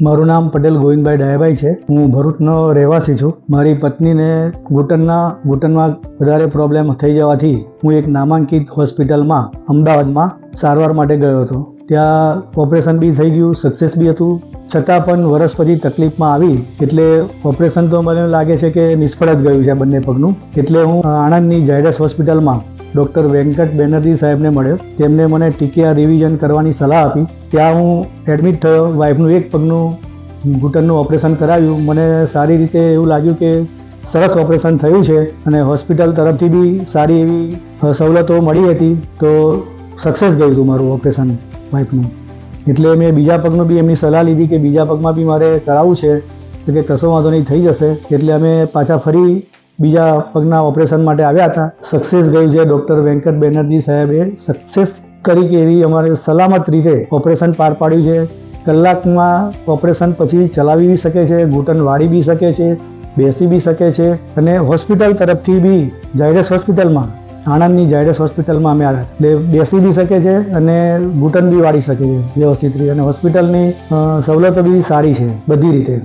મારું નામ પટેલ ગોવિંદભાઈ ડાયાભાઈ છે. હું ભરૂચનો રહેવાસી છું. મારી પત્નીને ઘૂંટણમાં વધારે પ્રોબ્લેમ થઈ જવાથી હું એક નામાંકિત હોસ્પિટલમાં અમદાવાદમાં સારવાર માટે ગયો હતો. ત્યાં ઓપરેશન બી થઈ ગયું, સક્સેસ બી હતું. છતાં પણ વર્ષ પછી તકલીફમાં આવી એટલે ઓપરેશન તો મને લાગે છે કે નિષ્ફળ જ ગયું છે બંને પગનું. એટલે હું આણંદની ઝાયડસ હોસ્પિટલમાં ડૉક્ટર વેંકટ બેનર્જી સાહેબને મળ્યો. તેમને મને ટીકેઆર રિવિઝન કરવાની સલાહ આપી. ત્યાં હું એડમિટ થયો. વાઈફનું એક પગનું ઘૂંટણનું ઓપરેશન કરાવ્યું. મને સારી રીતે એવું લાગ્યું કે સરસ ઓપરેશન થયું છે અને હોસ્પિટલ તરફથી બી સારી એવી સવલતો મળી હતી. તો સક્સેસ ગયું હતું મારું ઓપરેશન વાઈફનું. એટલે મેં બીજા પગનું બી એમની સલાહ લીધી કે બીજા પગમાં બી મારે કરાવવું છે. તો કે કશો વાંધો નહીં, થઈ જશે. એટલે અમે પાછા ફરી બીજા પગના ઓપરેશન માટે આવ્યા હતા. સક્સેસ ગયું છે. ડૉક્ટર વેંકટ બેનર્જી સાહેબે સક્સેસ તરીકે એવી અમારે સલામત રીતે ઓપરેશન પાર પાડ્યું છે. કલાકમાં ઓપરેશન પછી ચલાવી બી શકે છે, ઘૂંટણ વાળી બી શકે છે, બેસી બી શકે છે. અને હોસ્પિટલ તરફથી બી ઝાયડસ હોસ્પિટલમાં, આણંદની ઝાયડસ હોસ્પિટલમાં અમે આવ્યા એટલે બેસી બી શકે છે અને ઘૂંટણ બી વાળી શકે છે વ્યવસ્થિત રીતે. અને હોસ્પિટલની સવલતો બી સારી છે બધી રીતે.